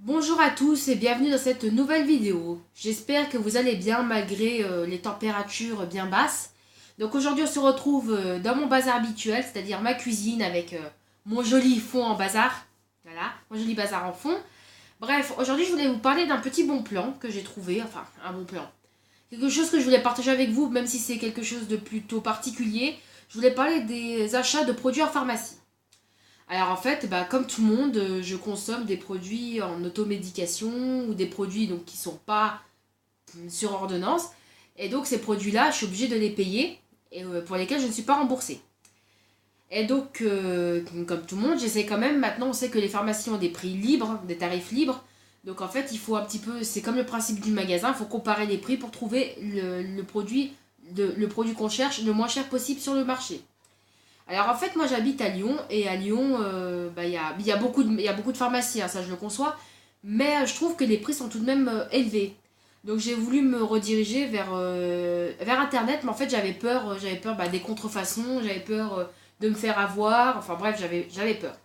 Bonjour à tous et bienvenue dans cette nouvelle vidéo. J'espère que vous allez bien malgré les températures bien basses. Donc aujourd'hui on se retrouve dans mon bazar habituel, c'est-à-dire ma cuisine avec mon joli fond en bazar. Voilà, mon joli bazar en fond. Bref, aujourd'hui je voulais vous parler d'un petit bon plan que j'ai trouvé, enfin un bon plan. Quelque chose que je voulais partager avec vous, même si c'est quelque chose de plutôt particulier. Je voulais parler des achats de produits en pharmacie. Alors en fait, comme tout le monde, je consomme des produits en automédication ou des produits donc, qui ne sont pas sur ordonnance. Et donc ces produits-là, je suis obligée de les payer et pour lesquels je ne suis pas remboursée. Et donc, comme tout le monde, j'essaie quand même, maintenant on sait que les pharmacies ont des prix libres, des tarifs libres. Donc en fait, il faut un petit peu, c'est comme le principe du magasin, il faut comparer les prix pour trouver le produit, le produit qu'on cherche le moins cher possible sur le marché. Alors en fait, moi j'habite à Lyon et à Lyon, il y a beaucoup de pharmacies, hein, ça je le conçois, mais je trouve que les prix sont tout de même élevés. Donc j'ai voulu me rediriger vers Internet, mais en fait j'avais peur des contrefaçons, j'avais peur de me faire avoir, enfin bref, j'avais peur.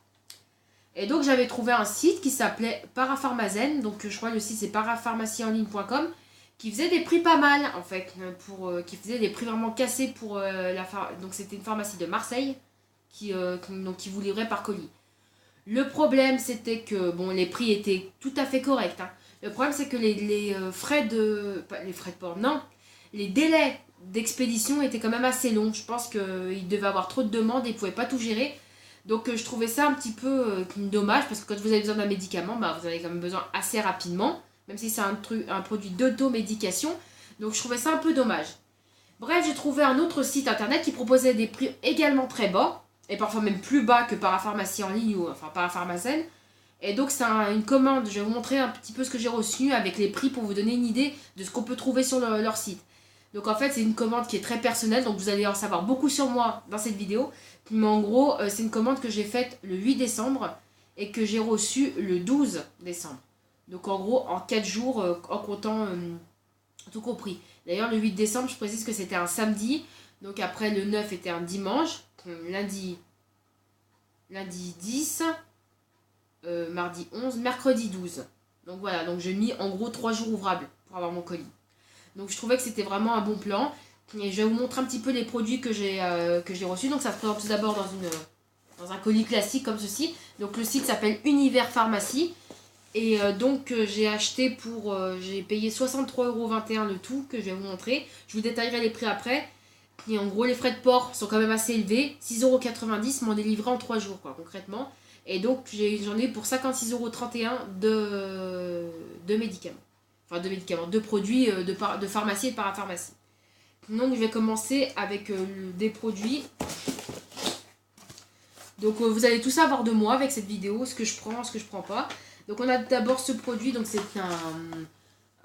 Et donc j'avais trouvé un site qui s'appelait Parapharmazen, donc je crois que le site c'est parapharmacieenligne.com, qui faisait des prix pas mal en fait, qui faisait des prix vraiment cassés pour donc c'était une pharmacie de Marseille qui vous livrait par colis. Le problème c'était que bon les prix étaient tout à fait corrects, hein. Le problème c'est que les frais de pas les frais de port non, les délais d'expédition étaient quand même assez longs. Je pense qu'ils devaient avoir trop de demandes et ils ne pouvaient pas tout gérer. Donc je trouvais ça un petit peu dommage parce que quand vous avez besoin d'un médicament, vous en avez quand même besoin assez rapidement, même si c'est un produit d'automédication. Donc je trouvais ça un peu dommage. Bref, j'ai trouvé un autre site internet qui proposait des prix également très bas, et parfois même plus bas que Parapharmacie en ligne ou enfin Parapharmacène. Et donc c'est une commande, je vais vous montrer un petit peu ce que j'ai reçu avec les prix pour vous donner une idée de ce qu'on peut trouver sur leur site. Donc en fait c'est une commande qui est très personnelle, donc vous allez en savoir beaucoup sur moi dans cette vidéo. Mais en gros c'est une commande que j'ai faite le 8 décembre et que j'ai reçue le 12 décembre. Donc en gros en 4 jours en comptant tout compris. D'ailleurs le 8 décembre je précise que c'était un samedi, donc après le 9 était un dimanche, lundi 10, mardi 11, mercredi 12. Donc voilà, donc j'ai mis en gros 3 jours ouvrables pour avoir mon colis. Donc je trouvais que c'était vraiment un bon plan. Et je vais vous montrer un petit peu les produits que j'ai reçus. Donc ça se présente tout d'abord dans un colis classique comme ceci. Donc le site s'appelle Univers Pharmacie. Et j'ai acheté j'ai payé 63,21 € le tout que je vais vous montrer. Je vous détaillerai les prix après. Et en gros les frais de port sont quand même assez élevés. 6,90 € m'ont délivré en 3 jours quoi, concrètement. Et donc j'en ai eu pour 56,31 € de médicaments. Enfin de médicaments, de produits de pharmacie et de parapharmacie. Donc je vais commencer avec des produits. Donc vous allez tout savoir de moi avec cette vidéo, ce que je prends, ce que je prends pas. Donc on a d'abord ce produit, donc c'est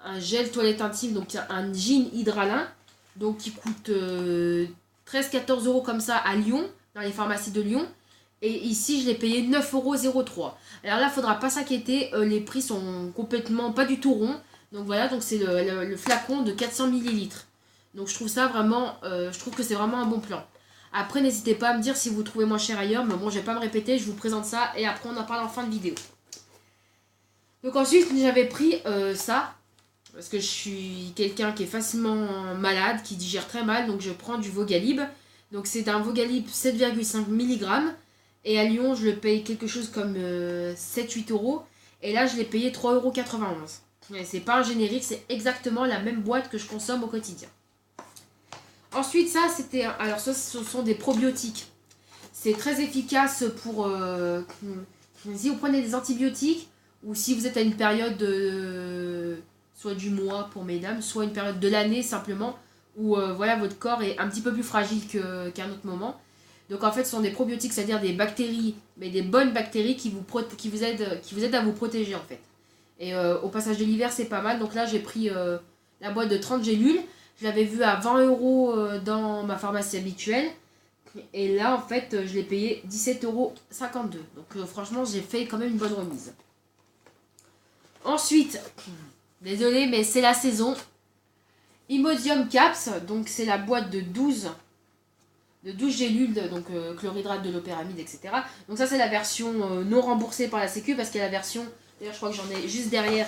un gel toilette intime, donc un jean hydralin, donc qui coûte 13-14 € comme ça à Lyon, dans les pharmacies de Lyon. Et ici je l'ai payé 9,03 €. Alors là il faudra pas s'inquiéter, les prix sont complètement pas du tout ronds. Donc voilà, donc c'est le flacon de 400 ml. Donc je trouve ça vraiment, je trouve que c'est vraiment un bon plan. Après n'hésitez pas à me dire si vous trouvez moins cher ailleurs, mais bon je vais pas me répéter, je vous présente ça et après on en parle en fin de vidéo. Donc ensuite j'avais pris ça, parce que je suis quelqu'un qui est facilement malade, qui digère très mal, donc je prends du Vogalib. Donc c'est un Vogalib 7,5 mg, et à Lyon je le paye quelque chose comme 7-8 €, et là je l'ai payé 3,91 €. C'est pas un générique, c'est exactement la même boîte que je consomme au quotidien. Ensuite, alors ça, ce sont des probiotiques. C'est très efficace pour si vous prenez des antibiotiques ou si vous êtes à une période soit du mois pour mesdames, soit une période de l'année simplement où voilà votre corps est un petit peu plus fragile qu'un autre moment. Donc en fait, ce sont des probiotiques, c'est-à-dire des bactéries, mais des bonnes bactéries qui vous aident à vous protéger en fait. Et au passage de l'hiver, c'est pas mal. Donc là, j'ai pris la boîte de 30 gélules. Je l'avais vu à 20 € dans ma pharmacie habituelle. Et là, en fait, je l'ai payé 17,52 €. Donc franchement, j'ai fait quand même une bonne remise. Ensuite, désolé, mais c'est la saison. Imodium Caps, donc c'est la boîte de 12 gélules, donc chlorhydrate de l'opéramide, etc. Donc ça, c'est la version non remboursée par la Sécu parce qu'il y a la version D'ailleurs, je crois que j'en ai juste derrière.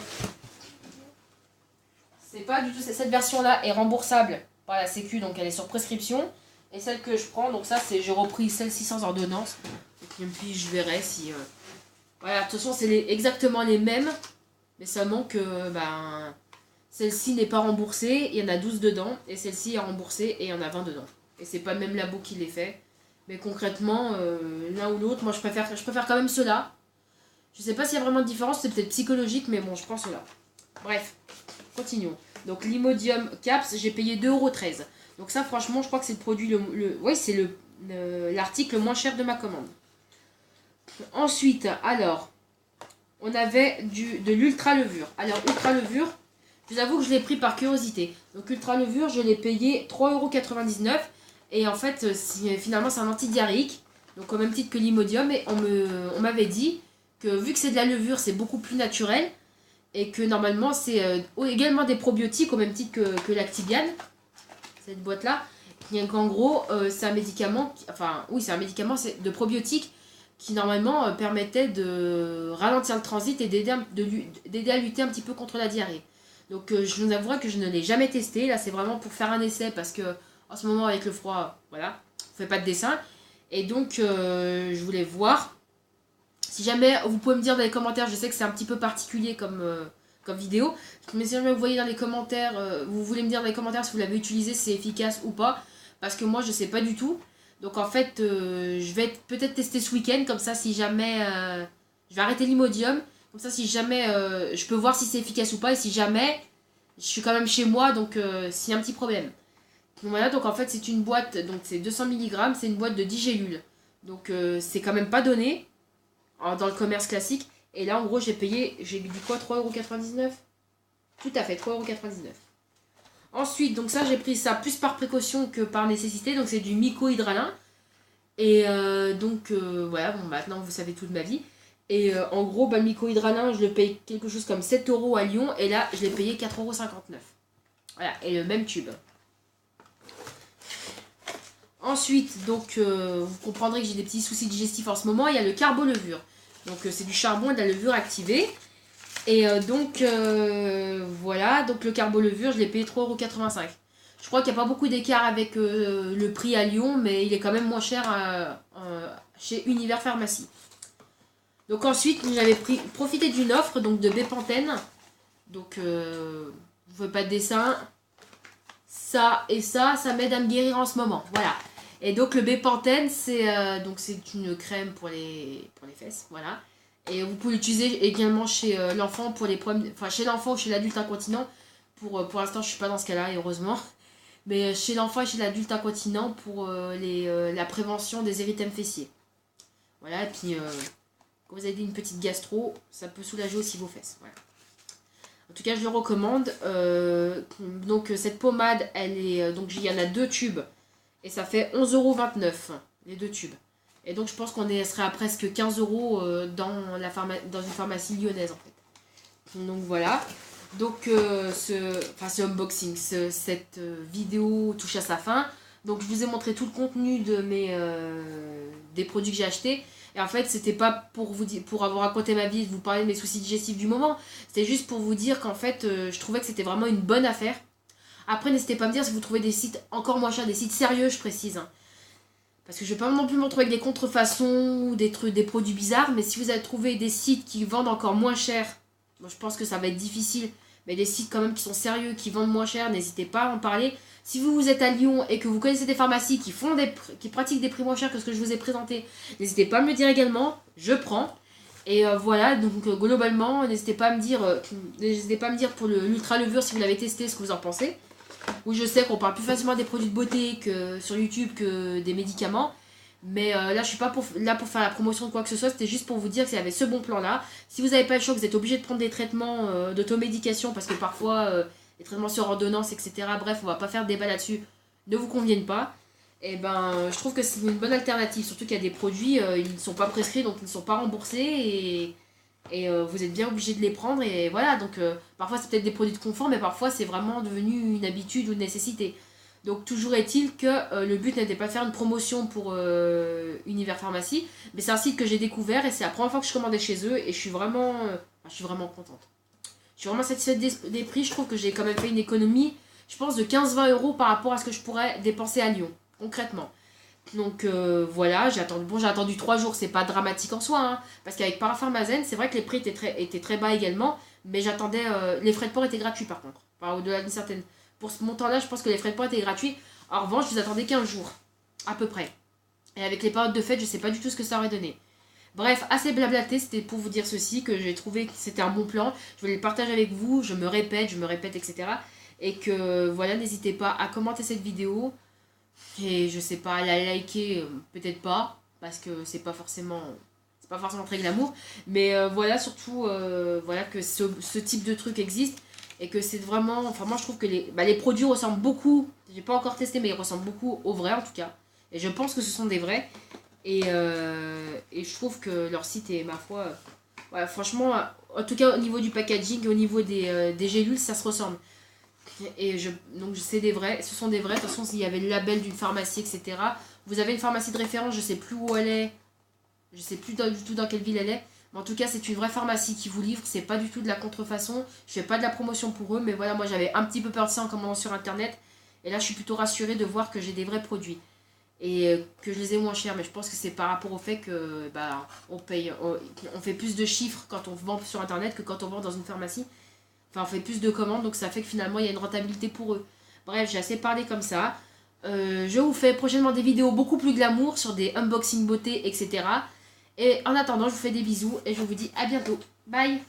C'est pas du tout. Cette version-là est remboursable par la Sécu, donc elle est sur prescription. Et celle que je prends, donc ça, c'est j'ai repris celle-ci sans ordonnance. Et puis je verrai si. Voilà, de toute façon, c'est exactement les mêmes. Mais seulement que ben, celle-ci n'est pas remboursée. Il y en a 12 dedans. Et celle-ci est remboursée et il y en a 20 dedans. Et c'est pas le même labo qui les fait. Mais concrètement, l'un ou l'autre, moi je préfère quand même ceux-là. Je sais pas s'il y a vraiment de différence, c'est peut-être psychologique, mais bon, je prends ceux-là. Bref, continuons. Donc l'Imodium Caps, j'ai payé 2,13 €. Donc ça, franchement, je crois que c'est le produit ouais, c'est l'article le moins cher de ma commande. Ensuite, alors, on avait de l'ultra levure. Alors, ultra levure, je vous avoue que je l'ai pris par curiosité. Donc, ultra levure, je l'ai payé 3,99 €. Et en fait, finalement, c'est un antidiarrhéique. Donc, au même titre que l'Imodium. Et on m'avait dit que vu que c'est de la levure, c'est beaucoup plus naturel. Et que normalement, c'est également des probiotiques au même titre que l'Actibian. Cette boîte-là. Et qu'en gros, c'est un médicament. C'est un médicament de probiotiques qui normalement permettait de ralentir le transit et d'aider à lutter un petit peu contre la diarrhée. Donc je vous avouerai que je ne l'ai jamais testé. Là, c'est vraiment pour faire un essai parce que en ce moment, avec le froid, voilà, on fait pas de dessin. Et donc, je voulais voir. Si jamais, vous pouvez me dire dans les commentaires, je sais que c'est un petit peu particulier comme vidéo, mais si jamais vous voyez dans les commentaires, vous voulez me dire dans les commentaires si vous l'avez utilisé, si c'est efficace ou pas, parce que moi, je sais pas du tout. Donc en fait, je vais peut-être tester ce week-end, comme ça si jamais... je vais arrêter l'Imodium, comme ça si jamais je peux voir si c'est efficace ou pas, et si jamais, je suis quand même chez moi, donc s'il y a un petit problème. Donc voilà, donc en fait c'est une boîte, donc c'est 200 mg, c'est une boîte de 10 gélules. Donc c'est quand même pas donné dans le commerce classique. Et là en gros j'ai dit quoi, 3,99 €? Tout à fait, 3,99 €. Ensuite, donc ça, j'ai pris ça plus par précaution que par nécessité. Donc c'est du mycohydralin. Et voilà, bon, maintenant vous savez tout de ma vie. Et en gros, le mycohydralin, je le paye quelque chose comme 7 € à Lyon. Et là, je l'ai payé 4,59 €. Voilà, et le même tube. Ensuite, donc, vous comprendrez que j'ai des petits soucis digestifs en ce moment. Il y a le carbolevure. Donc c'est du charbon et de la levure activée. Et voilà, donc le carbolevure, je l'ai payé 3,85 €. Je crois qu'il n'y a pas beaucoup d'écart avec le prix à Lyon, mais il est quand même moins cher chez Univers Pharmacie. Donc ensuite, j'avais profité d'une offre donc de Bepanthen. Donc, vous ne faites pas de dessin. Ça et ça m'aide à me guérir en ce moment. Voilà. Et donc le Bepanthen, c'est une crème pour les fesses. Voilà. Et vous pouvez l'utiliser également chez l'enfant pour les problèmes, enfin chez l'enfant ou chez l'adulte incontinent. Pour l'instant, je suis pas dans ce cas-là, heureusement. Mais chez l'enfant et chez l'adulte incontinent pour la prévention des érythèmes fessiers. Voilà, et puis quand vous avez une petite gastro, ça peut soulager aussi vos fesses. Voilà. En tout cas, je le recommande. Donc cette pommade, elle est donc il y en a 2 tubes et ça fait 11,29 € les 2 tubes. Et donc je pense qu'on serait à presque 15 € dans une pharmacie lyonnaise en fait. Donc voilà. Donc ce unboxing, cette vidéo touche à sa fin. Donc je vous ai montré tout le contenu des produits que j'ai achetés. Et en fait, c'était pas pour avoir raconté ma vie, de vous parler de mes soucis digestifs du moment. C'était juste pour vous dire qu'en fait, je trouvais que c'était vraiment une bonne affaire. Après, n'hésitez pas à me dire si vous trouvez des sites encore moins chers, des sites sérieux, je précise. Hein. Parce que je vais pas non plus me retrouver avec des contrefaçons ou des produits bizarres. Mais si vous avez trouvé des sites qui vendent encore moins cher, bon, je pense que ça va être difficile. Mais des sites quand même qui sont sérieux, qui vendent moins cher, n'hésitez pas à en parler. Si vous êtes à Lyon et que vous connaissez des pharmacies qui pratiquent des prix moins chers que ce que je vous ai présenté, n'hésitez pas à me le dire également, je prends. Et voilà, donc globalement, n'hésitez pas à me dire pour l'ultra levure si vous l'avez testé, ce que vous en pensez. Oui, je sais qu'on parle plus facilement des produits de beauté que sur YouTube que des médicaments. Mais là, je suis pas là pour faire la promotion de quoi que ce soit. C'était juste pour vous dire qu'il y avait ce bon plan-là. Si vous n'avez pas le choix, vous êtes obligé de prendre des traitements d'automédication parce que parfois, les traitements sur ordonnance, etc. Bref, on va pas faire de débat là-dessus. Ne vous conviennent pas. Et ben, je trouve que c'est une bonne alternative. Surtout qu'il y a des produits, ils ne sont pas prescrits, donc ils ne sont pas remboursés. Et vous êtes bien obligé de les prendre. Et voilà, donc parfois c'est peut-être des produits de confort, mais parfois c'est vraiment devenu une habitude ou une nécessité. Donc toujours est-il que le but n'était pas de faire une promotion pour Univers Pharmacie, mais c'est un site que j'ai découvert et c'est la première fois que je commandais chez eux et je suis vraiment je suis vraiment contente. Je suis vraiment satisfaite des prix. Je trouve que j'ai quand même fait une économie, je pense, de 15-20 euros par rapport à ce que je pourrais dépenser à Lyon, concrètement. Donc voilà, j'ai attendu 3 jours, c'est pas dramatique en soi, hein, parce qu'avec Parapharmazen, c'est vrai que les prix étaient très bas également, mais j'attendais, les frais de port étaient gratuits par contre, enfin, au-delà d'une certaine... Pour ce montant-là, je pense que les frais de port étaient gratuits, en revanche, je vous attendais 15 jours, à peu près. Et avec les périodes de fête, je sais pas du tout ce que ça aurait donné. Bref, assez blablaté, c'était pour vous dire ceci, que j'ai trouvé que c'était un bon plan, je voulais le partager avec vous, je me répète, etc. Et que voilà, n'hésitez pas à commenter cette vidéo, et je sais pas, à la liker, peut-être pas, parce que c'est pas forcément très glamour. Mais voilà, surtout, voilà, que ce type de truc existe. Et que c'est vraiment... Enfin, moi, je trouve que les produits ressemblent beaucoup... J'ai pas encore testé, mais ils ressemblent beaucoup aux vrais, en tout cas. Et je pense que ce sont des vrais. Et je trouve que leur site est, ma foi... ouais, franchement, en tout cas, au niveau du packaging, au niveau des gélules, ça se ressemble. Donc c'est des vrais, ce sont des vrais. De toute façon, s'il y avait le label d'une pharmacie, etc. Vous avez une pharmacie de référence, je sais plus où elle est, je sais plus du tout dans quelle ville elle est. Mais en tout cas, c'est une vraie pharmacie qui vous livre, c'est pas du tout de la contrefaçon. Je fais pas de la promotion pour eux, mais voilà, moi j'avais un petit peu peur de ça en commandant sur internet. Et là, je suis plutôt rassurée de voir que j'ai des vrais produits. Et que je les ai moins chers, mais je pense que c'est par rapport au fait que bah, on fait plus de chiffres quand on vend sur internet que quand on vend dans une pharmacie. Enfin, on fait plus de commandes, donc ça fait que finalement, il y a une rentabilité pour eux. Bref, j'ai assez parlé comme ça. Je vous fais prochainement des vidéos beaucoup plus glamour sur des unboxing beauté, etc. Et en attendant, je vous fais des bisous et je vous dis à bientôt. Bye!